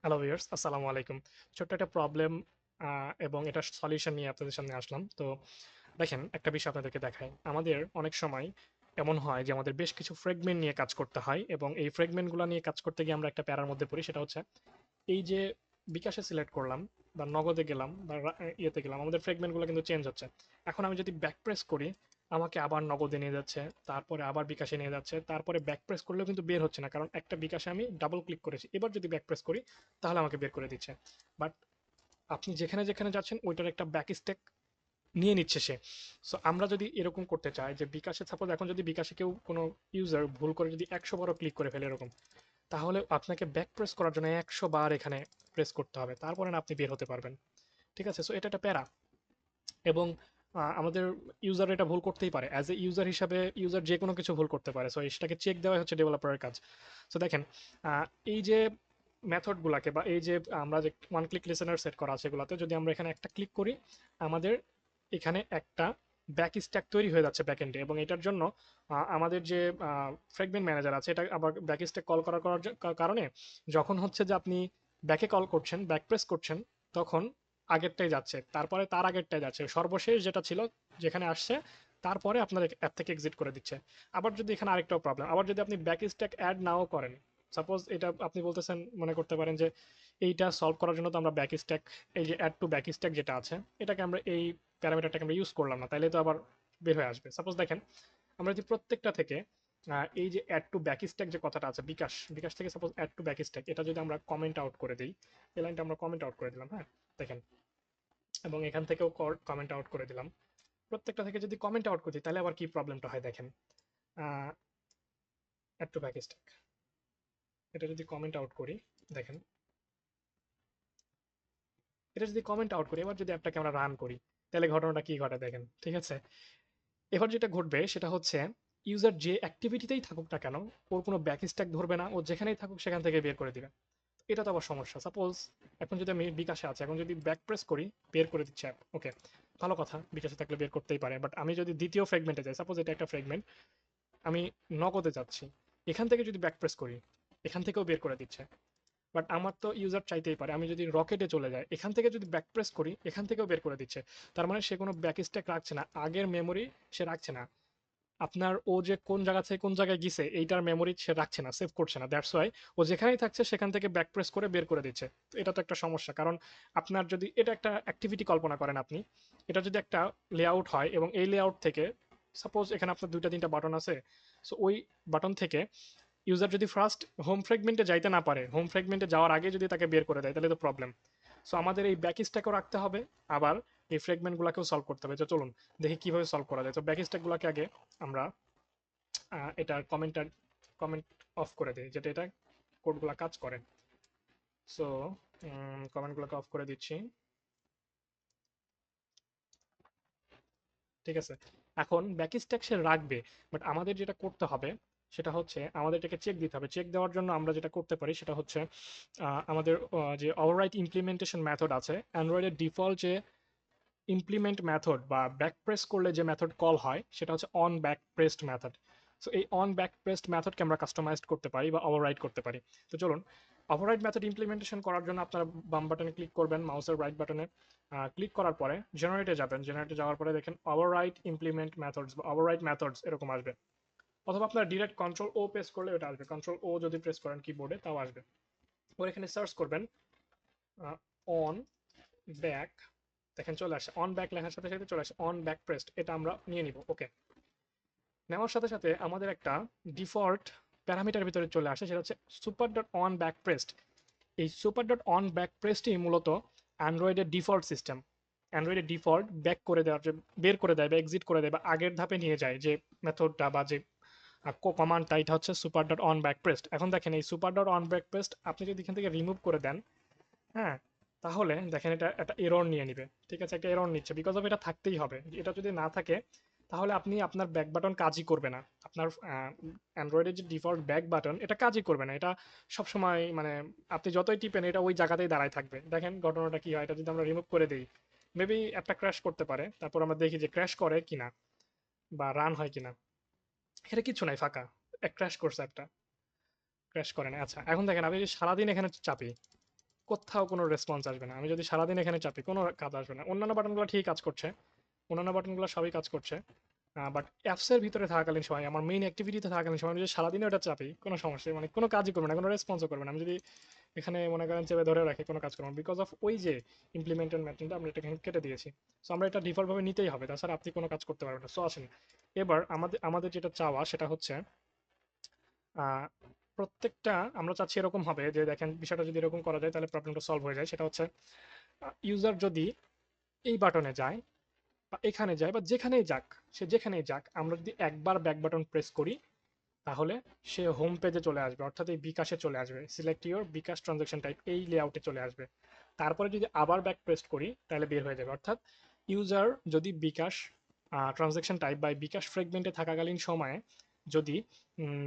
Hello viewers, আসসালামু আলাইকুম। ছোট্ট একটা প্রবলেম এবং এটার সলিউশন নিয়ে আপনাদের সামনে আসলাম। তো দেখেন, একটা বিষয় আপনাদেরকে দেখাই। আমাদের অনেক সময় এমন হয় যে আমাদের বেশ কিছু ফ্রেগমেন্ট নিয়ে কাজ করতে হয় এবং এই ফ্রেগমেন্টগুলো নিয়ে কাজ করতে গিয়ে আমরা একটা প্যারার মধ্যে পড়ি। সেটা হচ্ছে এই যে বিকাশে সিলেক্ট করলাম বা নগদে গেলাম বা ইয়েতে গেলাম, আমাদের ফ্রেগমেন্টগুলো কিন্তু চেঞ্জ হচ্ছে। এখন আমি যদি ব্যাক প্রেস করি, আমাকে আবার নগদে নিয়ে যাচ্ছে, তারপরে আবার বিকাশে নিয়ে যাচ্ছে, তারপরে ব্যাক প্রেস করলেও কিন্তু বের হচ্ছে না, কারণ একটা বিকাশে আমি ডাবল ক্লিক করেছি। এবার যদি ব্যাক প্রেস করি তাহলে আমাকে বের করে দিচ্ছে। বাট আপনি যেখানে যেখানে যাচ্ছেন ওইটার একটা ব্যাক স্টেক নিয়ে নিচ্ছে সে। সো আমরা যদি এরকম করতে চাই যে বিকাশে, সাপোজ এখন যদি বিকাশে কেউ কোনো ইউজার ভুল করে যদি 100 বারও ক্লিক করে ফেলে এরকম, তাহলে আপনাকে ব্যাক প্রেস করার জন্য 100 বার এখানে প্রেস করতে হবে, তারপরে না আপনি বের হতে পারবেন। ঠিক আছে, সো এটা একটা প্যারা। এবং আমাদের ইউজার এটা ভুল করতেই পারে, অ্যাজ এ ইউজার হিসাবে ইউজার যে কোনো কিছু ভুল করতে পারে, সো সেটাকে চেক দেওয়াই হচ্ছে ডেভেলপারের কাজ। সো দেখেন, এই যে মেথডগুলোকে বা এই যে আমরা যে ওয়ান ক্লিক লিসেনার সেট করা আছে এগুলাতে, যদি আমরা এখানে একটা ক্লিক করি, আমাদের এখানে একটা ব্যাক স্ট্যাক তৈরি হয়ে যাচ্ছে ব্যাকএন্ডে। এবং এটার জন্য আমাদের যে ফ্রেগমেন্ট ম্যানেজার আছে, এটা আবার ব্যাক স্ট্যাক কল করার কারণে যখন হচ্ছে যে আপনি ব্যাকে কল করছেন, ব্যাক প্রেস করছেন, তখন আগেরটাই যাচ্ছে, তারপরে তার আগেরটাই যাচ্ছে, সর্বশেষ যেটা ছিল যেখানে আসছে, তারপরে আপনার অ্যাপ থেকে এক্সিট করে দিচ্ছে। আবার যদি এখানে আরেকটাও প্রবলেম, আবার যদি আপনি ব্যাক স্ট্যাক অ্যাড নাও করেন, সাপোজ এটা আপনি বলতেছেন, মনে করতে পারেন যে এইটা সলভ করার জন্য তো আমরা ব্যাক স্ট্যাক, এই যে অ্যাড টু ব্যাক স্ট্যাক যেটা আছে, এটাকে আমরা এই প্যারামিটারটাকে আমরা ইউজ করলাম না, তাইলে তো আবার বের হয়ে আসবে। সাপোজ দেখেন, আমরা যদি প্রত্যেকটা থেকে এই যে অ্যাড টু ব্যাক স্ট্যাক যে কথাটা আছে, বিকাশ বিকাশ থেকে suppose add to back stack, এটা যদি আমরা কমেন্ট আউট করে দিই, এই লাইনটা আমরা কমেন্ট আউট করে দিলাম, হ্যাঁ, দেখেন, এবং এখান থেকেও কমেন্ট আউট করে দিলাম, প্রত্যেকটা থেকে যদি কমেন্ট আউট করি তাহলে আবার কি প্রবলেমটা হয় দেখেন। অ্যাড টু ব্যাক স্ট্যাক, এটা যদি কমেন্ট আউট করি, দেখেন, এটা যদি কমেন্ট আউট করি, এবার যদি অ্যাপটাকে আমরা রান করি, তাহলে ঘটনাটা কি ঘটে দেখেন। ঠিক আছে, এবার যেটা ঘটবে সেটা হচ্ছে, ইউজার যে অ্যাক্টিভিটিতেই থাকুক না কেন, ওর কোনো ব্যাক স্ট্যাক ধরবে না, ও যেখানেই থাকুক সেখান থেকে বের করে দিবে। এটা তো আবার সমস্যা। সাপোজ এখন যদি আমি বিকাশে আছে, এখন যদি ব্যাক প্রেস করি, বের করে দিচ্ছে অ্যাপ, ওকে, ভালো কথা, বিকাশে থাকলে বের করতেই পারে। বাট আমি যদি দ্বিতীয় ফ্রেগমেন্টে যাই, সাপোজ এটা একটা ফ্রেগমেন্ট, আমি নগদে যাচ্ছি, এখান থেকে যদি ব্যাক প্রেস করি, এখান থেকেও বের করে দিচ্ছে। বাট আমার তো ইউজার চাইতেই পারে, আমি যদি রকেটে চলে যাই, এখান থেকে যদি ব্যাক প্রেস করি, এখান থেকেও বের করে দিচ্ছে। তার মানে সে কোনো ব্যাক স্ট্যাক রাখছে না, আগের মেমোরি সে রাখছে না। আপনার ও যে কোন জায়গা থেকে কোন জায়গায় গেছে এইটার মেমোরি সে রাখছে না, সেভ করছে না, দ্যাটস ওয়াই ও যেখানেই থাকছে সেখান থেকে ব্যাক প্রেস করে বের করে দিচ্ছে। তো এটা তো একটা সমস্যা, কারণ আপনার যদি এটা একটা অ্যাক্টিভিটি কল্পনা করেন আপনি, এটা যদি একটা লেআউট হয় এবং এই লেআউট থেকে সাপোজ এখানে আপনার দুইটা তিনটা বাটন আছে, সো ওই বাটন থেকে ইউজার যদি ফার্স্ট হোম ফ্রেগমেন্টে যাইতে না পারে, হোম ফ্রেগমেন্টে যাওয়ার আগে যদি তাকে বের করে দেয়, তাহলে তো প্রবলেম। সো আমাদের এই ব্যাক স্ট্যাকও রাখতে হবে, আবার এই ফ্রেগমেন্টগুলোকেও সলভ করতে হবে। তো চলুন দেখি কিভাবে সলভ করা যায়। তো ব্যাক স্ট্যাকগুলোকে আগে আমরা এটার কমেন্ট অফ করে দিই, যেটা এটা কোডগুলো কাজ করে। সো কমেন্টগুলোকে অফ করে দিচ্ছি। ঠিক আছে, এখন ব্যাক স্ট্যাক সে রাখবে, বাট আমাদের যেটা করতে হবে সেটা হচ্ছে আমাদের এটাকে চেক দিতে হবে। চেক দেওয়ার জন্য আমরা যেটা করতে পারি সেটা হচ্ছে, আমাদের যে ওভাররাইট ইমপ্লিমেন্টেশন মেথড আছে অ্যান্ড্রয়েডের ডিফল্ট, যে ইমপ্লিমেন্ট মেথড বা ব্যাক প্রেস করলে যে মেথড কল হয় সেটা হচ্ছে on back pressed method. So এই অন ব্যাক প্রেসড মেথডকে আমরা কাস্টমাইজ করতে পারি বা ওভাররাইড করতে পারি। তো চলুন, ওভাররাইড মেথড ইমপ্লিমেন্টেশন করার জন্য আপনারা বাম বাটনে ক্লিক করবেন, মাউসের রাইট বাটনে ক্লিক করার পরে জেনারেটে যাবেন, জেনারেটে যাওয়ার পরে দেখেন ওভাররাইড ইমপ্লিমেন্ট মেথডস বা ওভাররাইড মেথডস এরকম আসবে, অথবা আপনার ডিরেক্ট কন্ট্রোল ও প্রেস করলে এটা আসবে, কন্ট্রোল ও যদি প্রেস করেন কিবোর্ডে তাও আসবে। ওর এখানে সার্চ করবেন অন ব্যাক, দেখেন চলে আসে, অন ব্যাক লেখার সাথে সাথে চলে আসে অন ব্যাক প্রেসড, এটা আমরা নিয়ে নিব। ওকে, নেওয়ার সাথে সাথে আমাদের একটা ডিফল্ট প্যারামিটার ভিতরে চলে আসে, সেটা হচ্ছে super dot on back pressed. এই সুপার ডট অন ব্যাক প্রেসডই মূলত অ্যান্ড্রয়েডের ডিফল্ট সিস্টেম। অ্যান্ড্রয়েডের ডিফল্ট ব্যাক করে দেওয়ার, যে বের করে দেয় বা এক্সিট করে দেয় বা আগের ধাপে নিয়ে যায় যে মেথডটা বা যে কমান্ডটা, এটা হচ্ছে super dot on back pressed. এখন দেখেন এই super dot on back pressed আপনি যদি এখান থেকে রিমুভ করে দেন, হ্যাঁ, তাহলে দেখেন এটা একটা এরর নিয়ে নিবে। ঠিক আছে, একটা এরর নিচ্ছে, বিকজ অফ এটা থাকতেই হবে। এটা যদি না থাকে তাহলে আপনি আপনার ব্যাক বাটন কাজই করবে না, আপনার অ্যান্ড্রয়েডের যে ডিফল্ট ব্যাক বাটন এটা কাজই করবে না, এটা সবসময় মানে আপনি যতই টিপেন এটা ওই জায়গাতেই দাঁড়ায় থাকবে। দেখেন ঘটনাটা কি হয়, এটা যদি আমরা রিমুভ করে দিই, মেবি অ্যাপটা ক্র্যাশ করতে পারে, তারপর আমরা দেখি যে ক্র্যাশ করে কিনা বা রান হয় কিনা। এটা কিছু নাই, ফাঁকা, ক্র্যাশ করছে, একটা ক্র্যাশ করে না। আচ্ছা, এখন দেখেন আমি যদি সারাদিন এখানে চাপি, কোথাও কোনো রেসপন্স আসবে না। আমি যদি সারাদিন এখানে চাপি কোনো কাজ আসবে না। অন্যান্য বাটনগুলো ঠিক কাজ করছে, অন্যান্য বাটনগুলো সবই কাজ করছে, বাট অ্যাপসের ভিতরে থাকাকালীন সময়, আমার মেইন অ্যাক্টিভিটিতে থাকাকালীন সময় আমি যদি সারাদিনে ওটা চাপি কোনো সমস্যা মানে কোনো কাজই করবে না, কোনো রেসপন্সও করবে না। আমি যদি এখানে মনে করেন চেপে ধরে রাখি কোনো কাজ করবো না, বিকজ অফ ওই যে ইমপ্লিমেন্টেড মেথডটা আমরা এটা এখানে কেটে দিয়েছি। সো আমরা এটা ডিফল্ট ভাবে নিতেই হবে, তাছাড়া আপনি কোনো কাজ করতে পারবেন না। সো আসেন এবার আমাদের আমাদের যেটা চাওয়া সেটা হচ্ছে আহ, প্রত্যেকটা আমরা চাচ্ছি এরকম হবে যে দেখেন বিষয়টা যদি এরকম করা যায় তাহলে প্রবলেমটা সলভ হয়ে যায়। সেটা হচ্ছে ইউজার যদি এই বাটনে যায় বা এখানে যায় বা যেখানেই যাক, সে যেখানেই যাক, আমরা যদি একবার ব্যাক বাটন প্রেস করি তাহলে সে হোম পেজে চলে আসবে, অর্থাৎ এই বিকাশে চলে আসবে, select your bKash transaction type এই লেআউটে চলে আসবে। তারপরে যদি আবার ব্যাক প্রেস করি তাহলে বের হয়ে যাবে। অর্থাৎ ইউজার যদি বিকাশ ট্রানজাকশন টাইপ বা বিকাশ ফ্রেগমেন্টে থাকাকালীন সময়ে যদি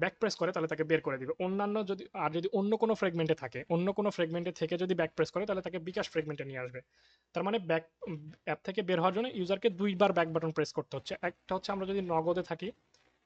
ব্যাক প্রেস করে তাহলে তাকে বের করে দিবে। অন্যান্য যদি যদি অন্য কোনো ফ্রেগমেন্টে থাকে, অন্য কোনো ফ্রেগমেন্টে থেকে যদি ব্যাক প্রেস করে তাহলে তাকে বিকাশ ফ্রেগমেন্টে নিয়ে আসবে। তার মানে ব্যাক অ্যাপ থেকে বের হওয়ার জন্য ইউজারকে দুইবার ব্যাক বাটন প্রেস করতে হচ্ছে। একটা হচ্ছে আমরা যদি নগদে থাকি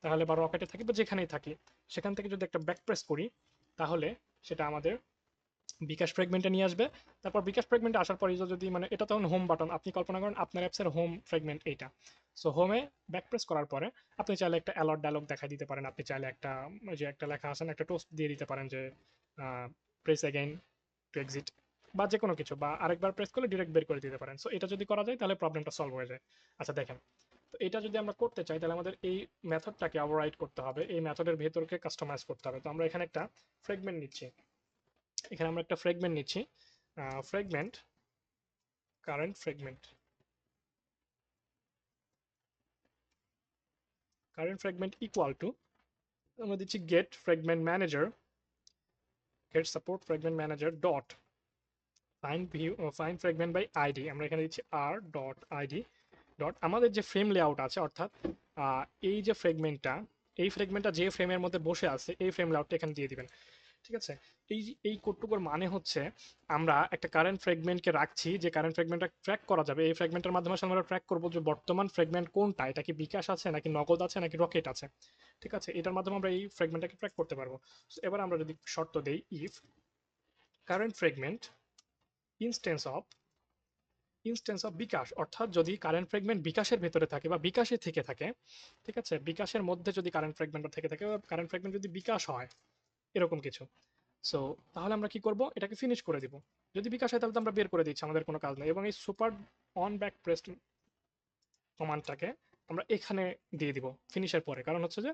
তাহলে বা রকেটে থাকি বা যেখানেই থাকি সেখান থেকে যদি একটা ব্যাক প্রেস করি তাহলে সেটা আমাদের বিকাশ ফ্রেগমেন্টে নিয়ে আসবে। তারপর বিকাশ ফ্রেগমেন্টে আসার পর ইউজার যদি মানে এটা তখন হোম বাটন, আপনি কল্পনা করেন আপনার অ্যাপসের হোম ফ্রেগমেন্ট এইটা। সো হোমে ব্যাক প্রেস করার পরে আপনি চাইলে একটা অ্যালার্ট ডায়লগ দেখাই দিতে পারেন, আপনি চাইলে একটা যে একটা লেখা আছে একটা টোস্ট দিয়ে দিতে পারেন যে প্রেস অ্যাগেইন টু এক্সিট বা যে কোনো কিছু, বা আরেকবার প্রেস করলে ডিরেক্ট বের করে দিতে পারেন। সো এটা যদি করা যায় তাহলে প্রবলেমটা সলভ হয়ে যায়। আচ্ছা দেখেন, তো এটা যদি আমরা করতে চাই তাহলে আমাদের এই মেথডটাকে ওভাররাইড করতে হবে, এই মেথডের ভেতরকে কাস্টমাইজ করতে হবে। তো আমরা এখানে একটা ফ্রেগমেন্ট নিচ্ছি, এখানে আমরা একটা ফ্রেগমেন্ট নিচ্ছি, fragment current fragment, current fragment equal to আমরা দিচ্ছি get fragment manager, get support fragment manager dot find view find fragment by ID. আমরা এখানে দিচ্ছি আর ডট আইডি ডট আমাদের যে ফ্রেম লেআউট আছে, অর্থাৎ এই যে ফ্রেগমেন্টটা, এই ফ্রেগমেন্টটা যে ফ্রেমের মধ্যে বসে আছে এই ফ্রেম লেআউটটা এখানে দিয়ে দিবেন। ঠিক আছে, এই কোডটুকুর মানে হচ্ছে আমরা একটা কারেন্ট ফ্রেগমেন্টকে রাখছি, যে কারেন্ট ফ্রেগমেন্টটা ট্র্যাক করা যাবে। এই ফ্রেগমেন্টের মাধ্যমে আসলে আমরা ট্র্যাক করবো যে বর্তমান ফ্রেগমেন্ট কোনটা, এটা কি বিকাশ আছে নাকি নগদ আছে নাকি রকেট আছে। ঠিক আছে, এটার মাধ্যমে আমরা এই ফ্রেগমেন্টটাকে ট্র্যাক করতে পারবো। এবার আমরা যদি শর্ত দেই if current fragment instance of Bikash, অর্থাৎ যদি কারেন্ট ফ্রেগমেন্ট বিকাশের ভেতরে থাকে বা বিকাশে থেকে থাকে, ঠিক আছে, বিকাশের মধ্যে যদি কারেন্ট ফ্রেগমেন্ট থেকে থাকে বা কারেন্ট ফ্রেগমেন্ট যদি বিকাশ হয় এরকম কিছু, সো তাহলে আমরা কি করব, এটাকে ফিনিশ করে দিব। যদি বিকাশ হয় তাহলে তো আমরা বের করে দিচ্ছি, আমাদের কোনো কাজ নেই। এবং এই সুপার অন ব্যাক প্রেসড কমান্ডটাকে আমরা এখানে দিয়ে দিব ফিনিশের পরে, কারণ হচ্ছে যে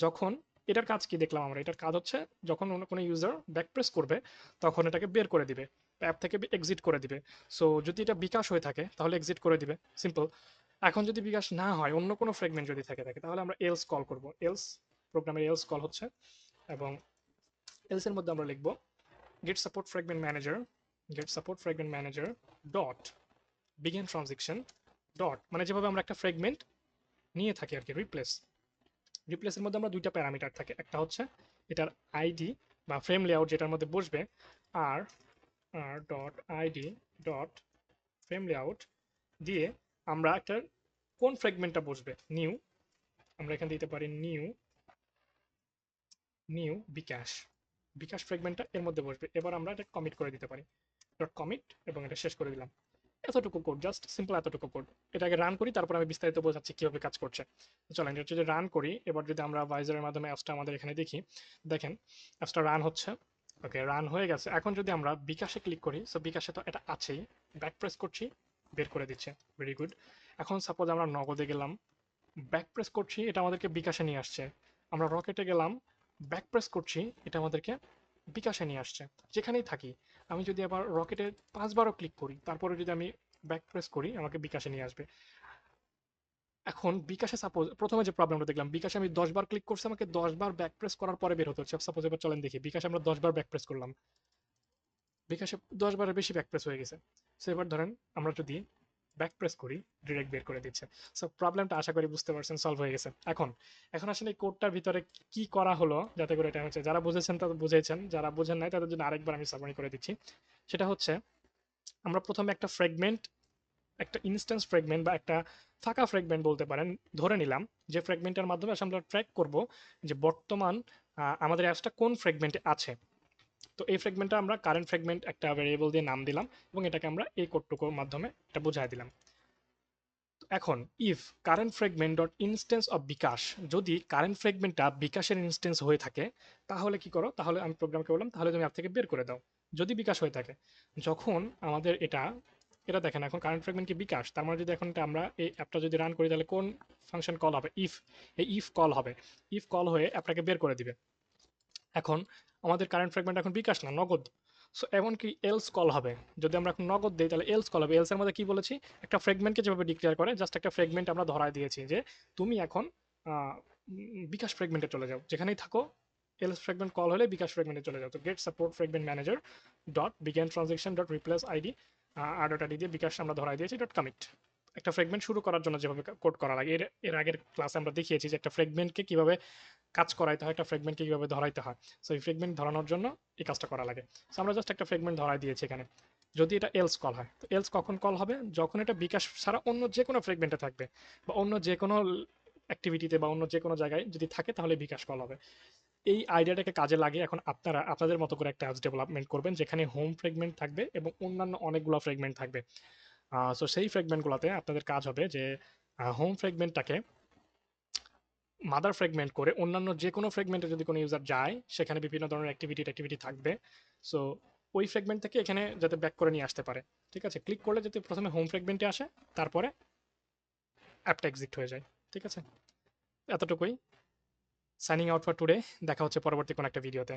যখন এটার কাজ কি দেখলাম আমরা, এটার কাজ হচ্ছে যখন অন্য কোনো ইউজার ব্যাক প্রেস করবে তখন এটাকে বের করে দিবে, অ্যাপ থেকে এক্সিট করে দিবে। সো যদি এটা বিকাশ হয়ে থাকে তাহলে এক্সিট করে দিবে, সিম্পল। এখন যদি বিকাশ না হয়, অন্য কোনো ফ্রেগমেন্ট যদি থাকে তাহলে আমরা এলস কল করব, এলস প্রোগ্রামের এলস কল হচ্ছে, এবং এলস এর মধ্যে আমরা লিখব get support fragment manager, get support fragment manager dot begin transaction dot, মানে যেভাবে আমরা একটা ফ্রেগমেন্ট নিয়ে থাকি আর কি, রিপ্লেসের মধ্যে আমরা দুইটা প্যারামিটার থাকে, একটা হচ্ছে এটার আইডি বা ফ্রেম লেআউট যেটার মধ্যে বসবে, আর R dot ID dot frame layout দিয়ে আমরা একটা কোন ফ্রেগমেন্টটা বসবে নিউ, আমরা এখানে দিতে পারি নিউ নিউ বিকাশ, বিকাশ ফ্রেগমেন্টটা এর মধ্যে বসবে। এবার আমরা এটা কমিট করে দিতে পারি, ডট কমিট, এবং এটা শেষ করে দিলাম। এতটুকু কোড, জাস্ট সিম্পল এতটুকু কোড। এটাকে রান করি, তারপর আমি বিস্তারিত বোঝাচ্ছি কিভাবে কাজ করছে। চলেন এটা যদি রান করি, এবার যদি আমরা ভাইজারের মাধ্যমে অ্যাপসটা আমাদের এখানে দেখি, দেখেন অ্যাপসটা রান হচ্ছে। ওকে, রান হয়ে গেছে। এখন যদি আমরা বিকাশে ক্লিক করি, সো বিকাশে তো এটা আছেই, ব্যাক প্রেস করছি, বের করে দিচ্ছে, ভেরি গুড। এখন সাপোজ আমরা নগদে গেলাম, ব্যাক প্রেস করছি, এটা আমাদেরকে বিকাশে নিয়ে আসছে। আমরা রকেটে গেলাম, ব্যাক প্রেস করছি, এটা আমাদেরকে বিকাশে নিয়ে আসছে। যেখানেই থাকি, আমি যদি আবার রকেটে 5বারও ক্লিক করি তারপরে যদি আমি ব্যাক প্রেস করি আমাকে বিকাশে নিয়ে আসবে। এখন বিকাশে সাপোজ প্রথমে যে প্রবলেমটা দেখলাম, বিকাশে আমি 10বার ক্লিক করছি, আমাকে 10বার ব্যাক প্রেস করার পরে বের হতে হচ্ছে। সাপোজ এবার চলেন দেখি, বিকাশে আমরা 10বার ব্যাক প্রেস করলাম, বিকাশে 10বারের বেশি ব্যাক প্রেস হয়ে গেছে। সো এবার ধরেন আমরা যদি ব্যাক প্রেস করি, ডিরেক্ট বের করে দিচ্ছে। সো প্রবলেমটা আশা করি বুঝতে পারছেন, সলভ হয়ে গেছে। এখন এখন আসলে এই কোডটার ভিতরে কি করা হলো যাতে করে এটা হচ্ছে, যারা বুঝেছেন তারা বুঝেছেন, যারা বুঝেন নাই তাদের জন্য আরেকবার আমি সাবমিট করে দিচ্ছি। সেটা হচ্ছে আমরা প্রথমে একটা ফ্রেগমেন্ট, একটা ইনস্ট্যান্স ফ্রেগমেন্ট বা একটা ফাঁকা ফ্রেগমেন্ট বলতে পারেন ধরে নিলাম, যে ফ্রেগমেন্টের মাধ্যমে আমরা ট্র্যাক করব যে বর্তমান আমাদের অ্যাপসটা কোন ফ্রেগমেন্টে আছে। তো এই ফ্রেগমেন্টটা আমরা কারেন্ট ফ্রেগমেন্ট একটা ভেরিয়েবল দিয়ে নাম দিলাম এবং এটাকে আমরা এই কোডটুকুর মাধ্যমে এটা বুঝাই দিলাম। এখন if current fragment dot instance of বিকাশ, যদি কারেন্ট ফ্রেগমেন্টটা বিকাশের ইনস্টেন্স হয়ে থাকে তাহলে কি করো, তাহলে আমি প্রোগ্রামকে বললাম তাহলে তুমি অ্যাপ থেকে বের করে দাও যদি বিকাশ হয়ে থাকে। যখন আমাদের এটা এটা দেখেন এখন কারেন্ট ফ্রেগমেন্ট কি বিকাশ, তার মানে যদি এখন এটা আমরা এই অ্যাপটা যদি রান করি তাহলে কোন ফাংশন কল হবে, ইফ, এই ইফ কল হবে, ইফ কল হয়ে অ্যাপটাকে বের করে দিবে। এখন আমাদের কারেন্ট ফ্রেগমেন্ট এখন বিকাশ না নগদ, সো এমনকি এলস কল হবে, যদি আমরা এখন নগদ দিই তাহলে এলস কল হবে। এলস এর মধ্যে কি বলেছি, একটা ফ্রেগমেন্টকে যেভাবে ডিক্লেয়ার করে জাস্ট একটা ফ্রেগমেন্ট আমরা ধরায় দিয়েছি যে তুমি এখন বিকাশ ফ্রেগমেন্টে চলে যাও, যেখানেই থাকো এলস ফ্রেগমেন্ট কল হলে বিকাশ ফ্রেগমেন্টে চলে যাও। তো get support fragment manager dot begin transaction dot replace ID R dot ID দিয়ে বিকাশ আমরা ধরাই দিয়েছি ডট কামিট। একটা ফ্রেগমেন্ট শুরু করার জন্য যেভাবে কোড করা লাগে, এর এর আগের ক্লাসে আমরা দেখিয়েছি যে একটা ফ্রেগমেন্টকে কিভাবে কাজ করাইতে হয়, একটা ফ্রেগমেন্টকে কিভাবে ধরাইতে হয়। সো এই ফ্রেগমেন্ট ধরানোর জন্য এই কাজটা করা লাগে। সো আমরা জাস্ট একটা ফ্রেগমেন্ট ধরাই দিয়েছি এখানে। যদি এটা এলস কল হয়, তো এলস কখন কল হবে, যখন এটা বিকাশ ছাড়া অন্য যে কোনো ফ্রেগমেন্টে থাকবে বা অন্য যে কোনো অ্যাক্টিভিটিতে বা অন্য যে কোনো জায়গায় যদি থাকে তাহলে বিকাশ কল হবে। এই আইডিয়াটাকে কাজে লাগিয়ে এখন আপনারা আপনাদের মতো করে একটা অ্যাপস ডেভেলপমেন্ট করবেন যেখানে হোম ফ্রেগমেন্ট থাকবে এবং অন্যান্য অনেকগুলো ফ্রেগমেন্ট থাকবে। সো সেই ফ্রেগমেন্টগুলোতে আপনাদের কাজ হবে যে হোম ফ্রেগমেন্টটাকে মাদার ফ্রেগমেন্ট করে অন্যান্য যে কোনো ফ্রেগমেন্টে যদি কোনো ইউজার যায় সেখানে বিভিন্ন ধরনের অ্যাক্টিভিটি থাকবে। সো ওই ফ্রেগমেন্ট থেকে এখানে যাতে ব্যাক করে নিয়ে আসতে পারে। ঠিক আছে, ক্লিক করলে যাতে প্রথমে হোম ফ্রেগমেন্টে আসে তারপরে অ্যাপটা এক্সিট হয়ে যায়। ঠিক আছে, এতটুকুই। সাইনিং আউট ফর টুডে, দেখা হচ্ছে পরবর্তী কোনো একটা ভিডিওতে।